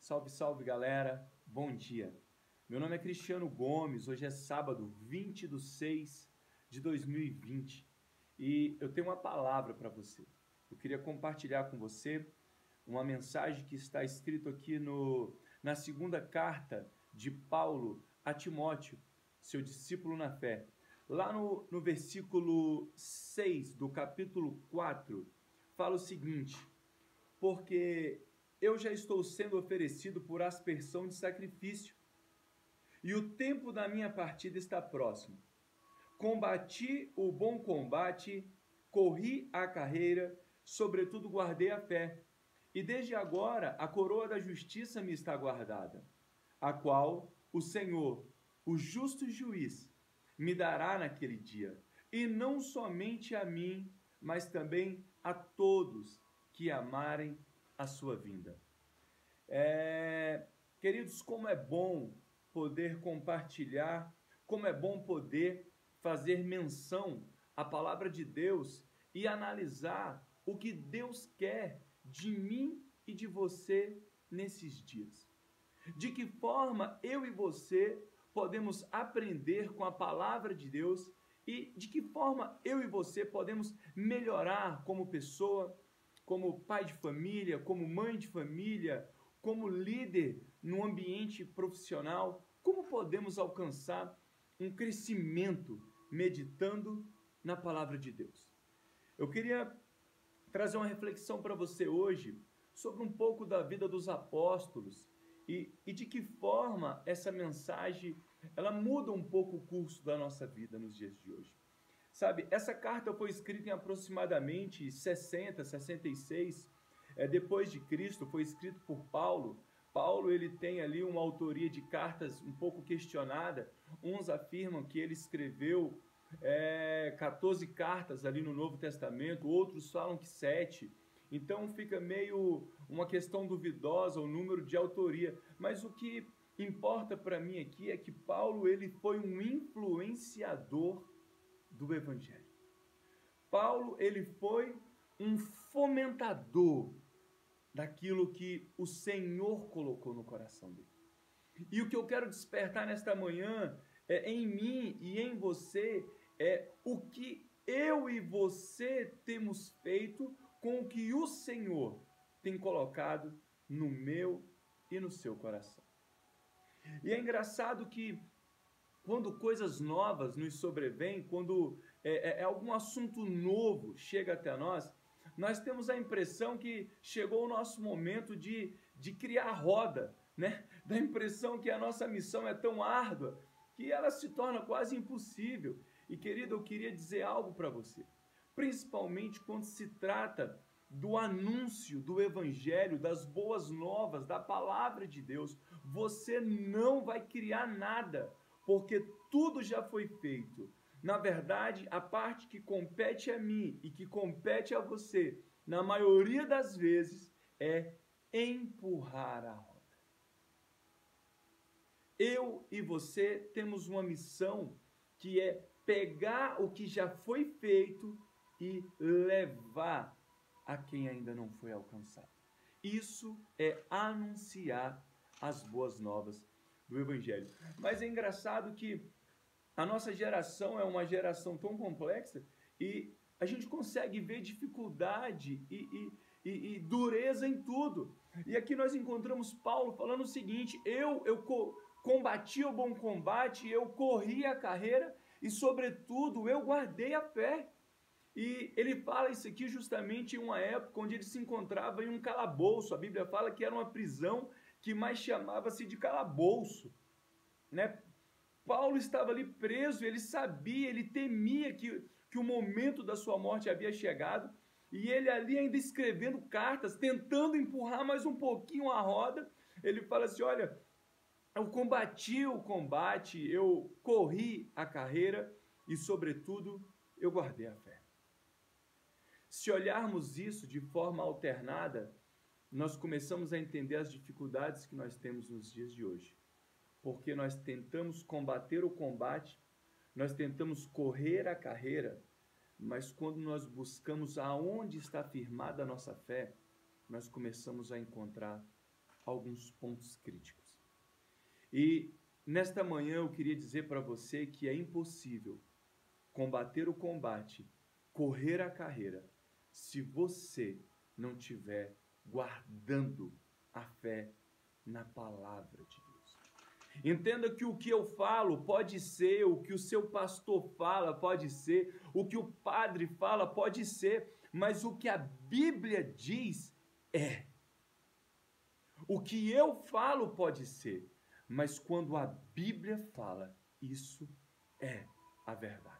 Salve, salve galera, bom dia. Meu nome é Cristiano Gomes, hoje é sábado 20 de 6 de 2020 e eu tenho uma palavra para você. Eu queria compartilhar com você uma mensagem que está escrito aqui na segunda carta de Paulo a Timóteo, seu discípulo na fé. Lá no versículo 6 do capítulo 4, fala o seguinte: porque eu já estou sendo oferecido por aspersão de sacrifício, e o tempo da minha partida está próximo. Combati o bom combate, corri a carreira, sobretudo guardei a fé. E desde agora a coroa da justiça me está guardada, a qual o Senhor, o justo juiz, me dará naquele dia, e não somente a mim, mas também a todos que amarem a sua vinda. Queridos, como é bom poder compartilhar, como é bom poder fazer menção à palavra de Deus e analisar o que Deus quer de mim e de você nesses dias. De que forma eu e você podemos aprender com a palavra de Deus e de que forma eu e você podemos melhorar como pessoa, como pai de família, como mãe de família, como líder no ambiente profissional, como podemos alcançar um crescimento meditando na palavra de Deus. Eu queria trazer uma reflexão para você hoje sobre um pouco da vida dos apóstolos e de que forma essa mensagem ela muda um pouco o curso da nossa vida nos dias de hoje. Sabe, essa carta foi escrita em aproximadamente 66 depois de Cristo, foi escrito por Paulo. Paulo ele tem ali uma autoria de cartas um pouco questionada. Uns afirmam que ele escreveu 14 cartas ali no Novo Testamento, outros falam que 7. Então fica meio uma questão duvidosa o número de autoria. Mas o que importa para mim aqui é que Paulo ele foi um influenciador do Evangelho. Paulo ele foi um fomentador daquilo que o Senhor colocou no coração dele. E o que eu quero despertar nesta manhã em mim e em você é o que eu e você temos feito com o que o Senhor tem colocado no meu e no seu coração. E é engraçado que quando coisas novas nos sobrevêm, quando algum assunto novo chega até nós, nós temos a impressão que chegou o nosso momento de criar roda, né? Da impressão que a nossa missão é tão árdua que ela se torna quase impossível. E, querido, eu queria dizer algo para você, principalmente quando se trata do anúncio do Evangelho, das boas novas, da palavra de Deus. Você não vai criar nada, porque tudo já foi feito. Na verdade, a parte que compete a mim e que compete a você, na maioria das vezes, é empurrar a roda. Eu e você temos uma missão que é pegar o que já foi feito e levar a quem ainda não foi alcançado. Isso é anunciar as boas novas do Evangelho. Mas é engraçado que a nossa geração é uma geração tão complexa e a gente consegue ver dificuldade e dureza em tudo. E aqui nós encontramos Paulo falando o seguinte: eu combati o bom combate, eu corri a carreira e, sobretudo, eu guardei a fé. E ele fala isso aqui justamente em uma época onde ele se encontrava em um calabouço. A Bíblia fala que era uma prisão que mais chamava-se de calabouço, né? Paulo estava ali preso, ele sabia, ele temia que o momento da sua morte havia chegado, e ele ali ainda escrevendo cartas, tentando empurrar mais um pouquinho a roda. Ele fala assim: olha, eu combati o combate, eu corri a carreira e, sobretudo, eu guardei a fé. Se olharmos isso de forma alternada, nós começamos a entender as dificuldades que nós temos nos dias de hoje. Porque nós tentamos combater o combate, nós tentamos correr a carreira, mas quando nós buscamos aonde está firmada a nossa fé, nós começamos a encontrar alguns pontos críticos. E nesta manhã eu queria dizer para você que é impossível combater o combate, correr a carreira, se você não tiver guardando a fé na palavra de Deus. Entenda que o que eu falo pode ser, o que o seu pastor fala pode ser, o que o padre fala pode ser, mas o que a Bíblia diz é. O que eu falo pode ser, mas quando a Bíblia fala, isso é a verdade.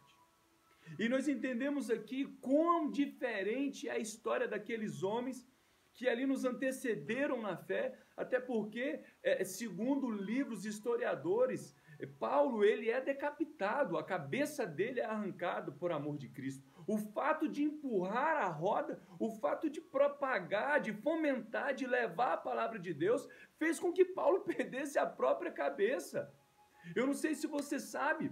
E nós entendemos aqui quão diferente é a história daqueles homens que ali nos antecederam na fé, até porque, segundo livros historiadores, Paulo ele é decapitado, a cabeça dele é arrancada por amor de Cristo. O fato de empurrar a roda, o fato de propagar, de fomentar, de levar a palavra de Deus, fez com que Paulo perdesse a própria cabeça. Eu não sei se você sabe,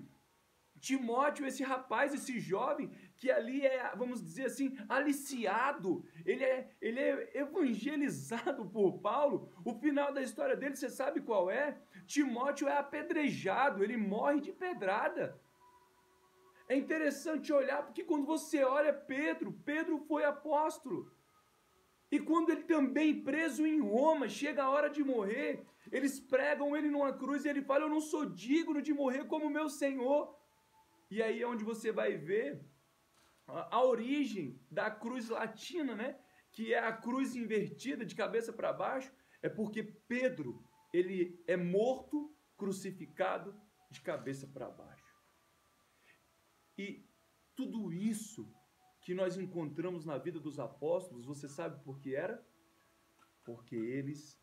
Timóteo, esse rapaz, esse jovem, que ali é, vamos dizer assim, aliciado, ele é evangelizado por Paulo. O final da história dele, você sabe qual é? Timóteo é apedrejado, ele morre de pedrada. É interessante olhar, porque quando você olha Pedro foi apóstolo. E quando ele também preso em Roma, chega a hora de morrer, eles pregam ele numa cruz e ele fala: eu não sou digno de morrer como meu Senhor. E aí é onde você vai ver a origem da cruz latina, né? Que é a cruz invertida de cabeça para baixo, é porque Pedro, ele é morto, crucificado de cabeça para baixo. E tudo isso que nós encontramos na vida dos apóstolos, você sabe por que era? Porque eles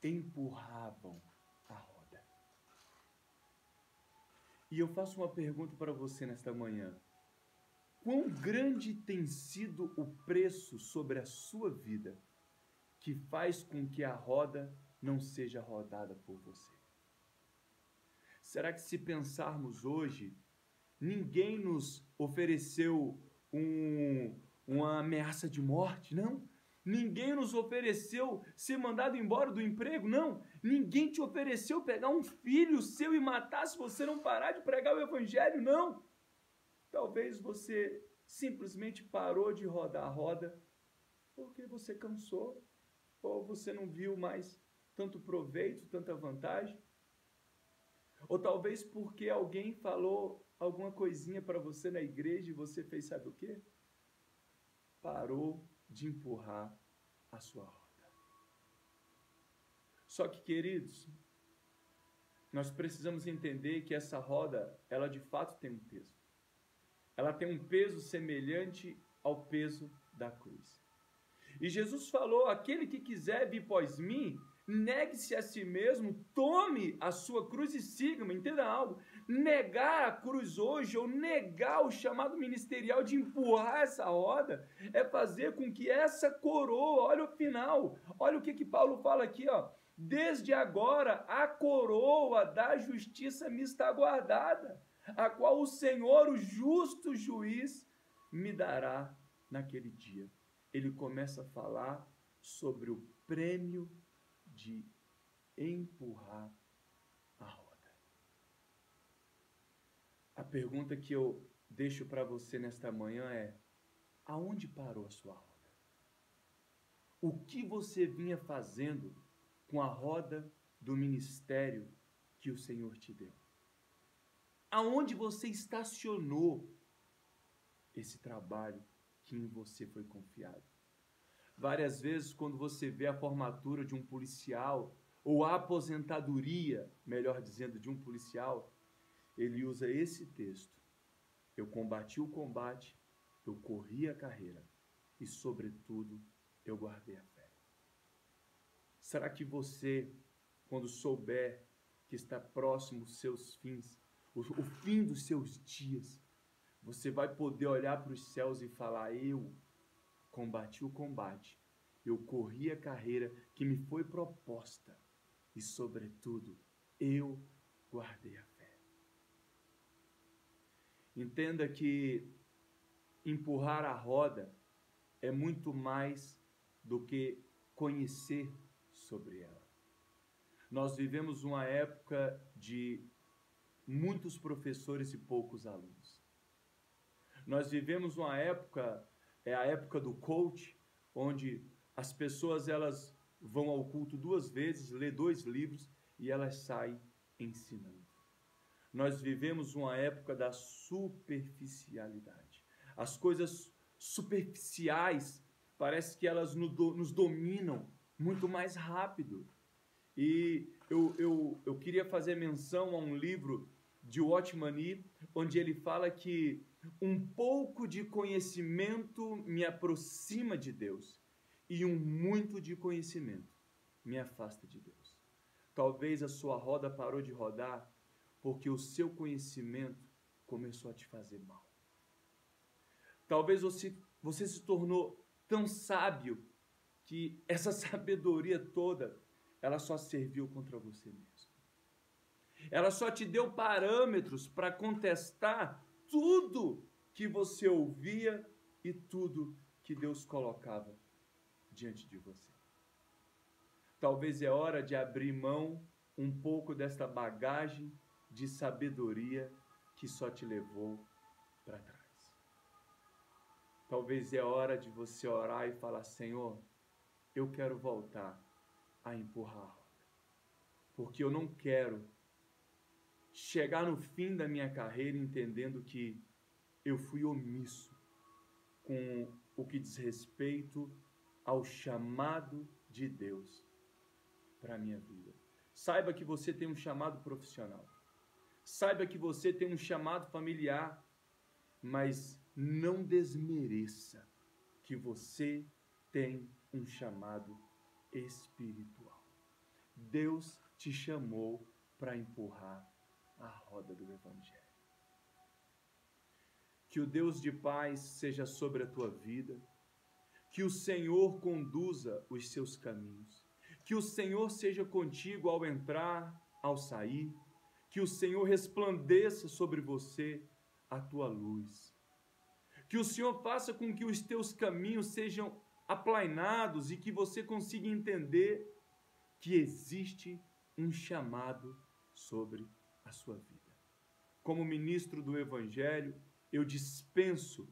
empurravam a roda. E eu faço uma pergunta para você nesta manhã. Quão grande tem sido o preço sobre a sua vida que faz com que a roda não seja rodada por você? Será que, se pensarmos hoje, ninguém nos ofereceu uma ameaça de morte? Não. Ninguém nos ofereceu ser mandado embora do emprego? Não. Ninguém te ofereceu pegar um filho seu e matar se você não parar de pregar o evangelho? Não. Talvez você simplesmente parou de rodar a roda porque você cansou, ou você não viu mais tanto proveito, tanta vantagem. Ou talvez porque alguém falou alguma coisinha para você na igreja e você fez sabe o quê? Parou de empurrar a sua roda. Só que, queridos, nós precisamos entender que essa roda, ela de fato tem um peso. Ela tem um peso semelhante ao peso da cruz. E Jesus falou: aquele que quiser vir após mim, negue-se a si mesmo, tome a sua cruz e siga-me. Entenda algo: negar a cruz hoje, ou negar o chamado ministerial de empurrar essa roda, é fazer com que essa coroa, olha o final, olha o que Paulo fala aqui, ó: desde agora a coroa da justiça me está guardada, a qual o Senhor, o justo juiz, me dará naquele dia. Ele começa a falar sobre o prêmio de empurrar a roda. A pergunta que eu deixo para você nesta manhã é: aonde parou a sua roda? O que você vinha fazendo com a roda do ministério que o Senhor te deu? Aonde você estacionou esse trabalho que em você foi confiado? Várias vezes, quando você vê a formatura de um policial, ou a aposentadoria, melhor dizendo, de um policial, ele usa esse texto: eu combati o combate, eu corri a carreira e, sobretudo, eu guardei a fé. Será que você, quando souber que está próximo os seus fins, o fim dos seus dias, você vai poder olhar para os céus e falar: eu combati o combate, eu corri a carreira que me foi proposta e, sobretudo, eu guardei a fé. Entenda que empurrar a roda é muito mais do que conhecer sobre ela. Nós vivemos uma época de muitos professores e poucos alunos. Nós vivemos uma época, é a época do coach, onde as pessoas elas vão ao culto 2 vezes, lê 2 livros e elas saem ensinando. Nós vivemos uma época da superficialidade. As coisas superficiais parece que elas nos dominam muito mais rápido. E eu queria fazer menção a um livro de Watchman Nee, onde ele fala que um pouco de conhecimento me aproxima de Deus e um muito de conhecimento me afasta de Deus. Talvez a sua roda parou de rodar porque o seu conhecimento começou a te fazer mal. Talvez você se tornou tão sábio que essa sabedoria toda, ela só serviu contra você mesmo. Ela só te deu parâmetros para contestar tudo que você ouvia e tudo que Deus colocava diante de você. Talvez é hora de abrir mão um pouco desta bagagem de sabedoria que só te levou para trás. Talvez é hora de você orar e falar: Senhor, eu quero voltar a empurrar a roda, porque eu não quero chegar no fim da minha carreira entendendo que eu fui omisso com o que diz respeito ao chamado de Deus para a minha vida. Saiba que você tem um chamado profissional. Saiba que você tem um chamado familiar, mas não desmereça que você tem um chamado espiritual. Deus te chamou para empurrar a roda do Evangelho. Que o Deus de paz seja sobre a tua vida, que o Senhor conduza os seus caminhos, que o Senhor seja contigo ao entrar, ao sair, que o Senhor resplandeça sobre você a tua luz, que o Senhor faça com que os teus caminhos sejam aplainados e que você consiga entender que existe um chamado sobre a sua vida. Como ministro do Evangelho, eu dispenso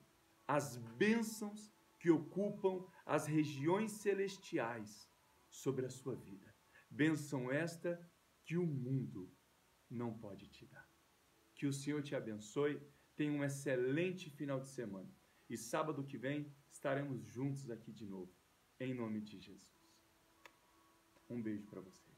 as bênçãos que ocupam as regiões celestiais sobre a sua vida. Bênção esta que o mundo não pode te dar. Que o Senhor te abençoe, tenha um excelente final de semana. E sábado que vem estaremos juntos aqui de novo, em nome de Jesus. Um beijo para você.